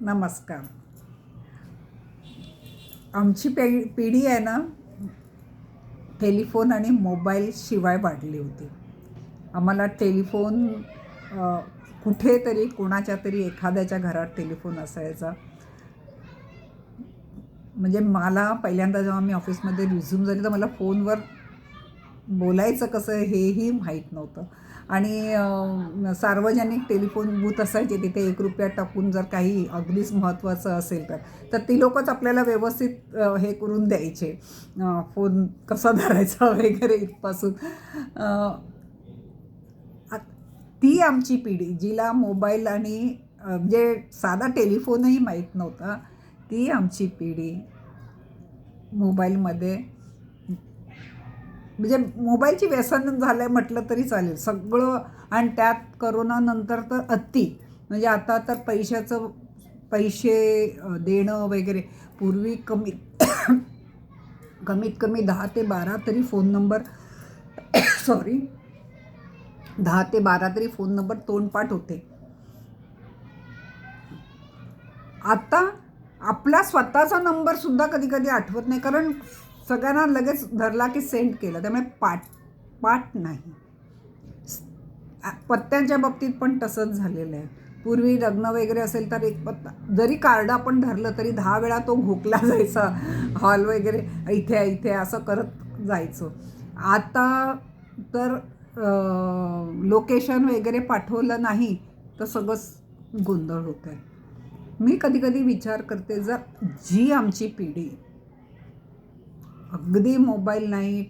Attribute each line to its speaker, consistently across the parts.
Speaker 1: नमस्कार. आमची पिढी आहे ना, टेलिफोन आणि मोबाईल शिवाय वाढली होती. आम्हाला टेलिफोन अ, कुठेतरी कोणाच्या तरी एखाद्याच्या घरात टेलिफोन असायचा. म्हणजे मला पहिल्यांदा जेव्हा मी ऑफिसमध्ये रिझ्यूम झाली तर मला फोनवर बोलायचं कसं हेही माहीत नव्हतं. आणि सार्वजनिक टेलिफोन बूथ असायचे तिथे ₹1 टाकून जर काही अगदीच महत्त्वाचं असेल तर ती लोकच आपल्याला व्यवस्थित हे करून द्यायचे. फोन कसा धरायचा वगैरे इथपासून. अ, आ- ती आमची पिढी जिला मोबाईल आणि म्हणजे साधा टेलिफोनही माहीत नव्हता. ती आमची पिढी मोबाईलमध्ये म्हणजे मोबाईलची व्यसन झालं म्हटलं तरी चालेल सगळं. आणि त्यात करोनानंतर तर अति म्हणजे आता तर पैसे देणं वगैरे पूर्वी कमीत कमी 10 ते 12 तरी फोन नंबर सॉरी 10 ते 12 तरी फोन नंबर तोंडपाठ होते. आता आपला स्वतःचा नंबर सुद्धा कधी कधी आठवत नाही, कारण सगळ्यांना लगेच धरला की सेंड केलं, त्यामुळे पाठ नाही. पत्त्यांच्या बाबतीत पण तसंच झालेलं आहे. पूर्वी लग्न वगैरे असेल तर एक पत्ता जरी कार्ड आपण धरलं तरी 10 वेळा तो घोकला जायचा. हॉल वगैरे इथे इथे असं करत जायचं. आता तर लोकेशन वगैरे पाठवलं नाही तर सगळंच गोंधळ होत आहे. मी कधी कधी विचार करते, जर जी आमची पिढी अगदी मोबाईल नाही,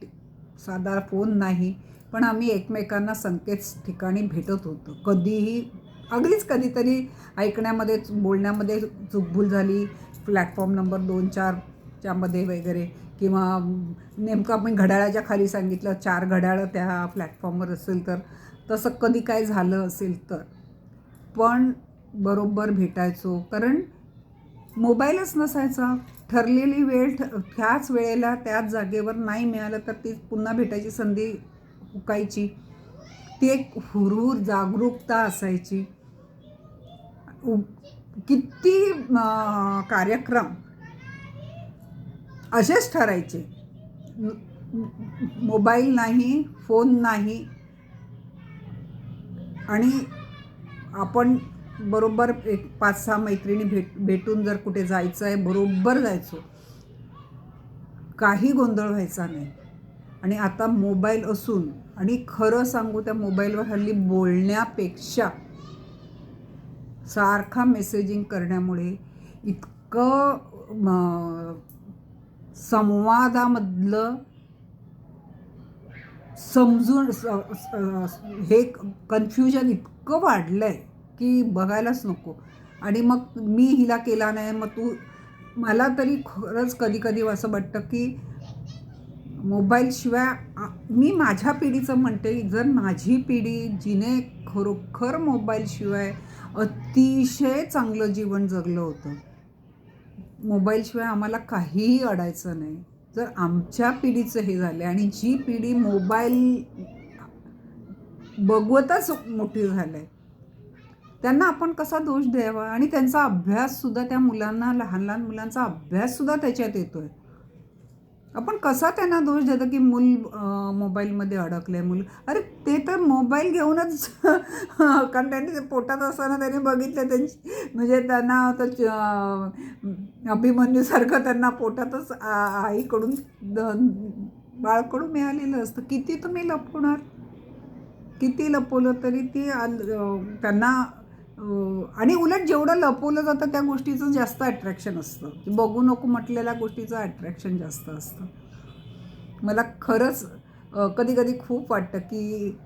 Speaker 1: साधा फोन नाही, पण आम्ही एकमेकांना संकेत ठिकाणी भेटत होतो. कधीही अगदीच कधीतरी ऐकण्यामध्ये बोलण्यामध्ये चूकभूल झाली, प्लॅटफॉर्म नंबर 2-4 मध्ये वगैरे, किंवा नेमकं आपण घड्याळाच्या खाली सांगितलं 4 घड्याळं त्या प्लॅटफॉर्मवर असेल तर तसं कधी काय झालं असेल तर पण बरोबर भेटायचो, कारण मोबाईलच नसायचा. ठरलेली वेळ त्याच वेळेला त्याच जागेवर नाही मिळालं तर ती पुन्हा भेटायची संधी हुकायची. ती एक हुरहुर जागरूकता असायची. किती कार्यक्रम असेच ठरायचे. मोबाईल नाही, फोन नाही, आणि आपण बरोबर एक 5-6 मैत्रिणी भेटून जर कुठे जायचं आहे बरोबर जायचो. काही गोंधळ व्हायचा नाही. आणि आता मोबाईल असून, आणि खरं सांगू त्या मोबाईलवर हल्ली बोलण्यापेक्षा सारखा मेसेजिंग करण्यामुळे इतकं संवादामधलं समजून हे कन्फ्युजन इतकं वाढलं आहे की बघायलाच नको. आणि मग मी हिला केला नाही, मग तू. मला तरी खरंच कधी कधी असं वाटतं की मोबाईलशिवाय मी माझ्या पिढीचं म्हणते, जर माझी पिढी जिने खरोखर मोबाईलशिवाय अतिशय चांगलं जीवन जगलं होतं, मोबाईलशिवाय आम्हाला काहीही अडायचं नाही. जर आमच्या पिढीचं हे झालं आणि जी पिढी मोबाईल बघवतच मोठी झालं आहे त्यांना आपण कसा दोष द्यावा. आणि त्यांचा अभ्याससुद्धा, त्या मुलांना, लहान लहान मुलांचा अभ्याससुद्धा त्याच्यात येतो आहे. आपण कसा त्यांना दोष देतो की मूल मोबाईलमध्ये अडकलं आहे. अरे ते तर मोबाईल घेऊनच कारण त्यांनी ते पोटात असताना त्यांनी बघितलं त्यांची, म्हणजे त्यांना अभिमन्यूसारखं त्यांना पोटातच आईकडून बाळकडून मिळालेलं असतं. किती तुम्ही लपवणार, किती लपवलं तरी ती त्यांना आणि उलट जेवढं लपवलं जातं त्या गोष्टीचं जास्त अट्रॅक्शन असतं. बघू नको म्हटलेल्या गोष्टीचं अट्रॅक्शन जास्त असतं. मला खरंच कधी कधी खूप वाटतं की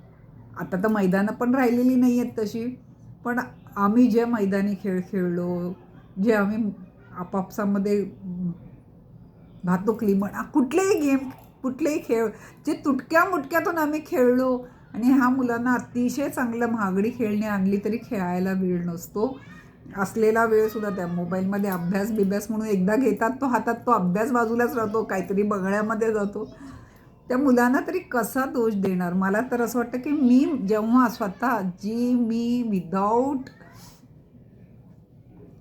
Speaker 1: आता तर मैदानं पण राहिलेली नाही आहेत तशी, पण आम्ही जे मैदानी खेळ खेळलो, जे आम्ही आपापसामध्ये भातुकली म्हणा, कुठलेही गेम, कुठलेही खेळ जे तुटक्या मुटक्यातून आम्ही खेळलो, आणि ह्या मुलांना अतिशय चांगलं महागडी खेळणी आणली तरी खेळायला वेळ नसतो. असलेला वेळसुद्धा त्या मोबाईलमध्ये अभ्यास म्हणून एकदा घेतात तो हातात, तो अभ्यास बाजूलाच राहतो, काहीतरी बघण्यामध्ये जातो. त्या मुलांना तरी कसा दोष देणार. मला तर असं वाटतं की मी जेव्हा स्वतः मी विदाऊट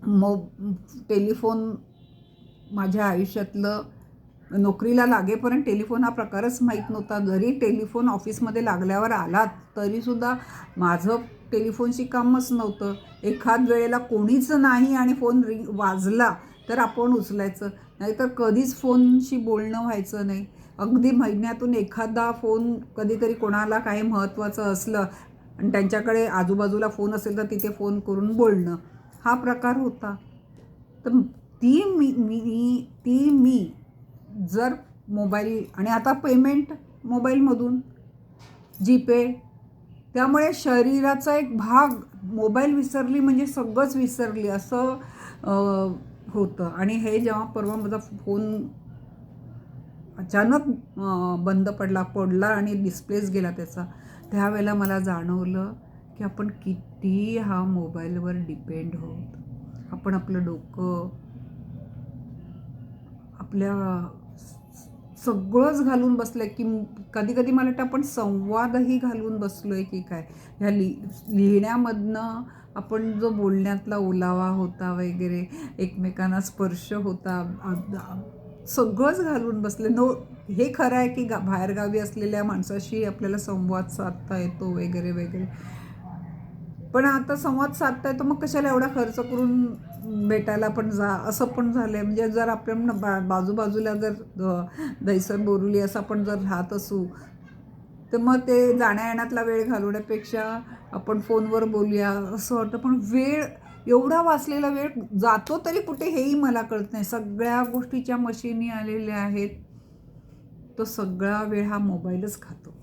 Speaker 1: मो टेलिफोन माझ्या आयुष्यातलं नोकरीला लागेपर्यंत टेलिफोन हा प्रकारच माहीत नव्हता. जरी टेलिफोन ऑफिसमध्ये लागल्यावर आला तरीसुद्धा माझं टेलिफोनशी कामच नव्हतं. एखाद वेळेला कोणीच नाही आणि फोन वाजला तर आपण उचलायचं, नाहीतर कधीच फोनशी बोलणं व्हायचं नाही. अगदी महिन्यातून एखादा फोन कधीतरी कोणाला काही महत्त्वाचं असलं आणि त्यांच्याकडे आजूबाजूला फोन असेल तर तिथे फोन करून बोलणं, हा प्रकार होता. तर ती मी जर मोबाईल आणि आता पेमेंट मोबाईलमधून, जीपे, त्यामुळे शरीराचा एक भाग मोबाईल विसरली म्हणजे सगळंच विसरली असं होतं. आणि हे जेव्हा परवा माझा फोन अचानक बंद पडला आणि डिस्प्लेच गेला त्याचा, त्यावेळेला मला जाणवलं की आपण किती हा मोबाईलवर डिपेंड आहोत. आपण आपलं डोकं, आपल्या सगळंच घालून बसलं आहे, की कधी कधी मला वाटतं आपण संवादही घालून बसलो आहे की काय. ह्या लिहिण्यामधनं आपण जो बोलण्यातला ओलावा होता वगैरे, एकमेकांना स्पर्श होता, सगळंच घालून बसले. हे खरं आहे की बाहेरगावी असलेल्या माणसाशी आपल्याला संवाद साधता येतो वगैरे वगैरे, पण आता संवाद साधता येतो, मग कशाला एवढा खर्च करून भेटायला पण जा, असं पण झालं आहे. म्हणजे जर आपण बाजूबाजूला जर दहिसर बोरुली असं आपण जर राहत असू, तर मग ते जाण्या येण्यातला वेळ घालवण्यापेक्षा आपण फोनवर बोलूया असं वाटतं. पण वेळ, एवढा वाचलेला वेळ जातो तरी कुठे हेही मला कळत नाही. सगळ्या गोष्टीच्या मशिनी आलेल्या आहेत, तो सगळा वेळ हा मोबाईलच खातो.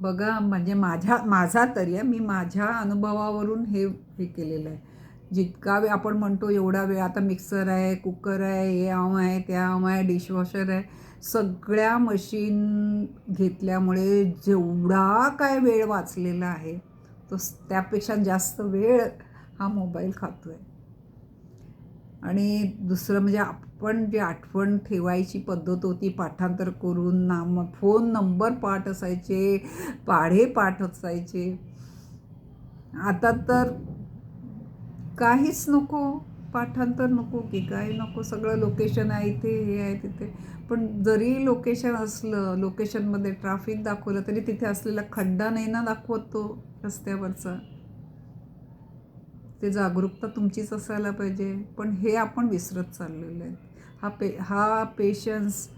Speaker 1: बघा, म्हणजे माझा तरी आहे, मी माझ्या अनुभवावरून हे केलेलं आहे. जितका वेळ आपण म्हणतो एवढा वेळ, आता मिक्सर आहे, कुकर आहे, हे आहे, त्या आहे, डिशवॉशर आहे, सगळ्या मशीन घेतल्यामुळे जेवढा काय वेळ वाचलेला आहे तो त्यापेक्षा जास्त वेळ हा मोबाईल खातो आहे. आणि दुसरं म्हणजे आपण जी आठवण ठेवायची पद्धत होती, पाठांतर करून फोन नंबर पाठ असायचे, पाढे पाठ असायचे, आता तर काहीच नको. पाठांतर नको की काय नको, सगळं लोकेशन आहे इथे, हे आहे तिथे. पण जरी लोकेशन असलं, लोकेशनमध्ये ट्रॅफिक दाखवलं तरी तिथे असलेला खड्डा नाही ना दाखवत तो रस्त्यावरचा. ते जागरूकता तुमचीच असायला पाहिजे, पण हे आपण विसरत चाललेलो आहे. हा पेशन्स,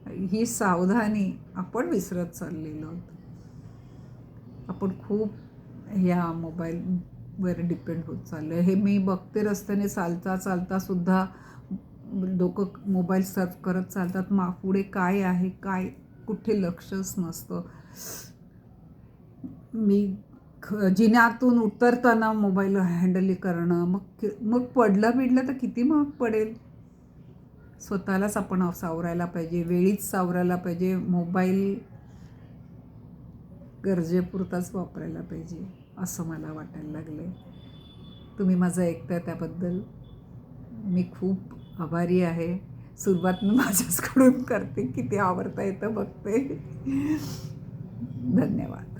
Speaker 1: ही सावधानी आपण विसरत चाललेलो आहोत. आपण खूप ह्या मोबाईलवर डिपेंड होत चाललो आहे. हे मी बघते, रस्त्याने चालता सुद्धा डोकं मोबाईल सर्च करत चालतात. पुढे काय आहे, काय कुठे लक्षच नसतं. मी जिन्यातून उतरताना मोबाईल हँडल करणं, मग पडलं तर किती महाग पडेल. स्वतःलाच आपण सावरायला पाहिजे, वेळीच सावरायला पाहिजे. मोबाईल गरजेपुरताच वापरायला पाहिजे असं मला वाटायला लागलं आहे. तुम्ही माझं ऐकताय त्याबद्दल मी खूप आभारी आहे. सुरुवात मी माझ्याचकडून करते, किती आवडता येतं बघते. धन्यवाद.